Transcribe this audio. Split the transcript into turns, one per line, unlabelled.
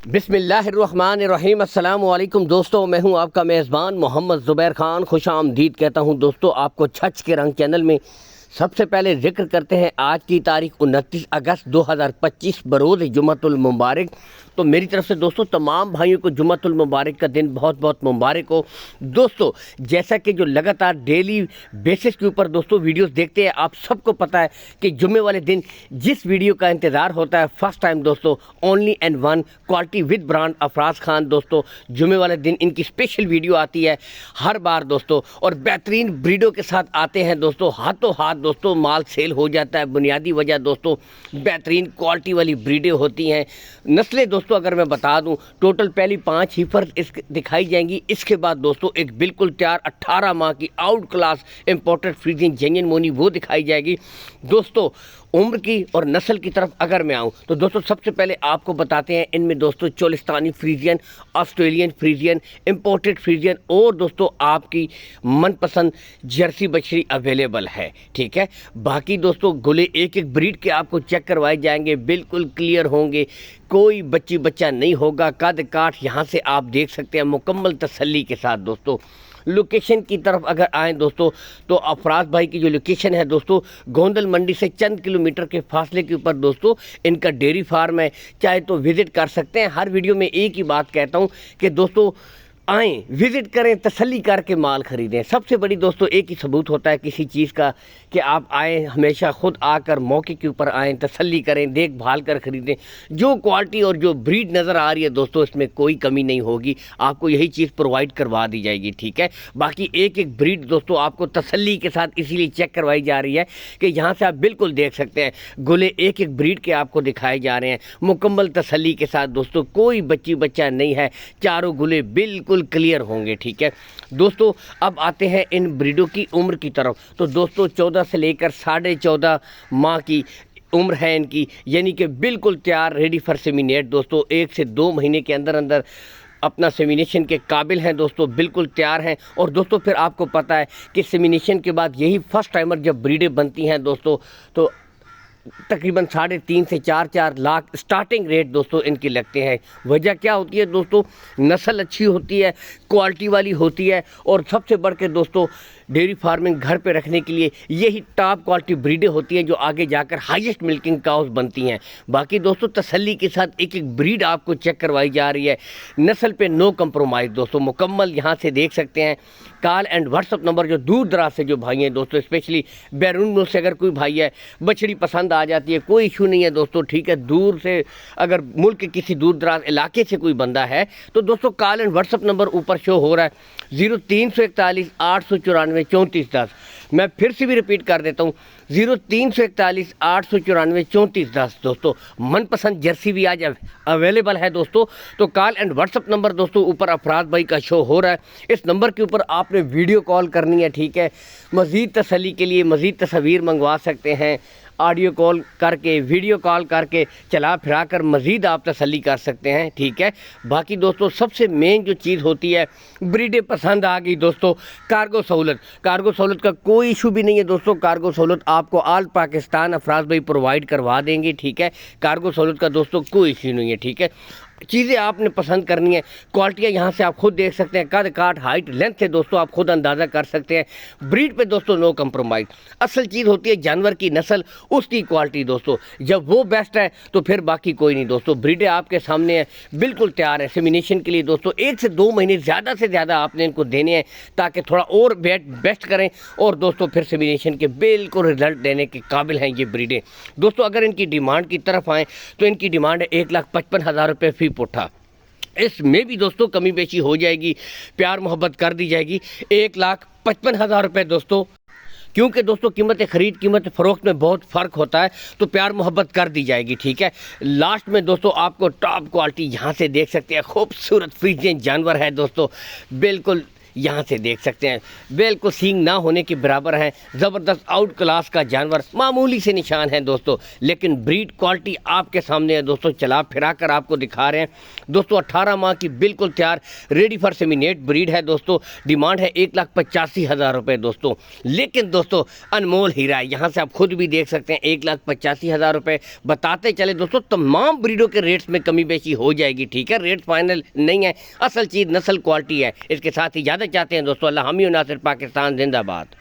बिस्मिल्लाहिर्रहमानिर्रहीम। अस्सलाम वालेकुम दोस्तों, मैं हूं आपका मेज़बान मोहम्मद ज़ुबैर ख़ान। खुश आमदीद कहता हूं दोस्तों आपको छच के रंग चैनल में। सबसे पहले जिक्र करते हैं आज की तारीख 29 अगस्त 2025 बरोज़ जुम्मतुल मुबारक। तो मेरी तरफ से दोस्तों तमाम भाइयों को जुम्मतुल मुबारक का दिन बहुत बहुत मुबारक हो। दोस्तों जैसा कि जो लगातार डेली बेसिस के ऊपर दोस्तों वीडियोस देखते हैं, आप सबको पता है कि जुम्मे वाले दिन जिस वीडियो का इंतज़ार होता है फर्स्ट टाइम दोस्तों, only and one quality with brand Afraz Khan. दोस्तों जुम्मे वाले दिन इनकी स्पेशल वीडियो आती है हर बार दोस्तों, और बेहतरीन ब्रीडों के साथ आते हैं दोस्तों। हाथों हाथ दोस्तों माल सेल हो जाता है। बुनियादी वजह दोस्तों बेहतरीन क्वालिटी वाली ब्रीडें होती हैं। नस्लें दोस्तों अगर मैं बता दूं, टोटल पहली 5 हीफर इस दिखाई जाएंगी। इसके बाद दोस्तों एक बिल्कुल तैयार 18 माह की outclass imported Friesian genuine मोनी वो दिखाई जाएगी। दोस्तों उम्र की और नस्ल की तरफ अगर मैं आऊं तो दोस्तों सबसे पहले आपको बताते हैं इनमें दोस्तों Cholistani Friesian, Australian Friesian, imported Friesian और दोस्तों आपकी मनपसंद जर्सी बछड़ी अवेलेबल है। ठीक है, बाकी दोस्तों गुले एक एक ब्रीड के आपको चेक करवाए जाएंगे, बिल्कुल क्लियर होंगे, कोई बच्चा नहीं होगा। कद काठ यहाँ से आप देख सकते हैं मुकम्मल तसल्ली के साथ। दोस्तों लोकेशन की तरफ अगर आएँ दोस्तों तो अफराज भाई की जो लोकेशन है दोस्तों, गोंदल मंडी से चंद किलोमीटर के फासले के ऊपर दोस्तों इनका डेयरी फार्म है। चाहे तो विज़िट कर सकते हैं। हर वीडियो में एक ही बात कहता हूं कि दोस्तों आएँ, विज़िट करें, तसल्ली करके माल ख़रीदें। सबसे बड़ी दोस्तों एक ही सबूत होता है किसी चीज़ का कि आप आएँ, हमेशा ख़ुद आकर मौके के ऊपर आएँ, तसल्ली करें, देखभाल कर ख़रीदें। जो क्वालिटी और जो ब्रीड नज़र आ रही है दोस्तों इसमें कोई कमी नहीं होगी, आपको यही चीज़ प्रोवाइड करवा दी जाएगी। ठीक है, बाकी एक एक ब्रीड दोस्तों आपको तसल्ली के साथ इसीलिए चेक करवाई जा रही है कि यहाँ से आप बिल्कुल देख सकते हैं गुले एक एक ब्रीड के आपको दिखाए जा रहे हैं मुकम्मल तसल्ली के साथ। दोस्तों कोई बच्चा नहीं है, चारों गुले बिल्कुल क्लियर होंगे। ठीक है दोस्तों, अब आते हैं इन ब्रीडों की उम्र की तरफ। तो दोस्तों 14 से लेकर 14.5 माह की उम्र है इनकी, यानी कि बिल्कुल तैयार, रेडी फॉर सेमिनेट। दोस्तों 1 से 2 महीने के अंदर अंदर अपना सेमिनेशन के काबिल हैं दोस्तों, बिल्कुल तैयार हैं। और दोस्तों फिर आपको पता है कि सेमिनेशन के बाद यही फर्स्ट टाइमर जब ब्रीडें बनती हैं दोस्तों, तो तकरीबन 3.5 से 4 लाख स्टार्टिंग रेट दोस्तों इनके लगते हैं। वजह क्या होती है दोस्तों, नस्ल अच्छी होती है, क्वालिटी वाली होती है, और सबसे बढ़ के दोस्तों डेयरी फार्मिंग घर पे रखने के लिए यही टॉप क्वालिटी ब्रीडें होती हैं जो आगे जाकर हाईएस्ट मिल्किंग काउस बनती हैं। बाकी दोस्तों तसल्ली के साथ एक एक ब्रीड आपको चेक करवाई जा रही है, नस्ल पे नो कंप्रोमाइज़ दोस्तों मुकम्मल। यहाँ से देख सकते हैं कॉल एंड व्हाट्सअप नंबर जो दूर दराज से जो भाई हैं दोस्तों, स्पेशली बैरून मुल्क से अगर कोई भाई है, बछड़ी पसंद आ जाती है, कोई इशू नहीं है दोस्तों। ठीक है, दूर से अगर मुल्क के किसी दूर दराज इलाके से कोई बंदा है तो दोस्तों कॉल एंड व्हाट्सअप नंबर ऊपर शो हो रहा है 0341 894 3410। मैं फिर से भी रिपीट कर देता हूँ 0341 894 3410। दोस्तों मनपसंद जर्सी भी आज अवेलेबल है दोस्तों। तो कॉल एंड व्हाट्सअप नंबर दोस्तों ऊपर अफराज भाई का शो हो रहा है, इस नंबर के ऊपर आपने वीडियो कॉल करनी है। ठीक है, मज़ीद तसल्ली के लिए मज़ीद तस्वीर मंगवा सकते हैं, ऑडियो कॉल करके, वीडियो कॉल करके चला फिरा कर मज़ीद आप तसल्ली कर सकते हैं। ठीक है, बाकी दोस्तों सबसे मेन जो चीज़ होती है, ब्रीडें पसंद आ गई दोस्तों, कार्गो सहूलत का कोई इशू भी नहीं है दोस्तों। कार्गो सहूलत आपको ऑल पाकिस्तान अफराज भाई प्रोवाइड करवा देंगे। ठीक है, कार्गो सहूलत का दोस्तों कोई इशू नहीं है। ठीक है, चीज़ें आपने पसंद करनी है, क्वालिटियाँ यहाँ से आप खुद देख सकते हैं, कद काठ हाइट लेंथ से दोस्तों आप खुद अंदाज़ा कर सकते हैं। ब्रीड पे दोस्तों नो कंप्रोमाइज़। असल चीज़ होती है जानवर की नस्ल, उसकी क्वालिटी दोस्तों, जब वो बेस्ट है तो फिर बाकी कोई नहीं दोस्तों। ब्रीडें आपके सामने है, बिल्कुल तैयार है सेमिनेशन के लिए दोस्तों। 1 से 2 महीने ज़्यादा से ज़्यादा आपने इनको देने हैं ताकि थोड़ा और बेस्ट करें, और दोस्तोों फिर सेमिनेशन के बिल्कुल रिजल्ट देने के काबिल हैं ये ब्रीडें दोस्तों। अगर इनकी डिमांड की तरफ आएँ तो इनकी डिमांड है 1,55,000 रुपये फी पुट्ठा। इसमें भी दोस्तों कमी बेशी हो जाएगी, प्यार मोहब्बत कर दी जाएगी। 1,55,000 रुपये दोस्तों, क्योंकि दोस्तों कीमत ख़रीद कीमत फ़रोख्त में बहुत फ़र्क होता है, तो प्यार मोहब्बत कर दी जाएगी। ठीक है, लास्ट में दोस्तों आपको टॉप क्वालिटी यहाँ से देख सकते हैं, खूबसूरत फ्रीजियन जानवर है दोस्तों, बिल्कुल यहाँ से देख सकते हैं, बिल्कुल सींग ना होने के बराबर हैं। ज़बरदस्त आउट क्लास का जानवर, मामूली से निशान है दोस्तों, लेकिन ब्रीड क्वालिटी आपके सामने है दोस्तों। चला फिरा कर आपको दिखा रहे हैं दोस्तों। 18 माह की बिल्कुल तैयार रेडी फॉर सेमिनेट ब्रीड है दोस्तों। डिमांड है 1,85,000 रुपये दोस्तों, लेकिन दोस्तों अनमोल हीरा है। यहाँ से आप खुद भी देख सकते हैं 1,85,000 रुपये बताते चले दोस्तों। तमाम ब्रीडों के रेट्स में कमी बेशी हो जाएगी, ठीक है। रेट फाइनल नहीं है, असल चीज़ नस्ल क्वालिटी है। इसके साथ ही ज़्यादा चाहते हैं दोस्तों। अल्लाह हामी नासिर, पाकिस्तान जिंदाबाद।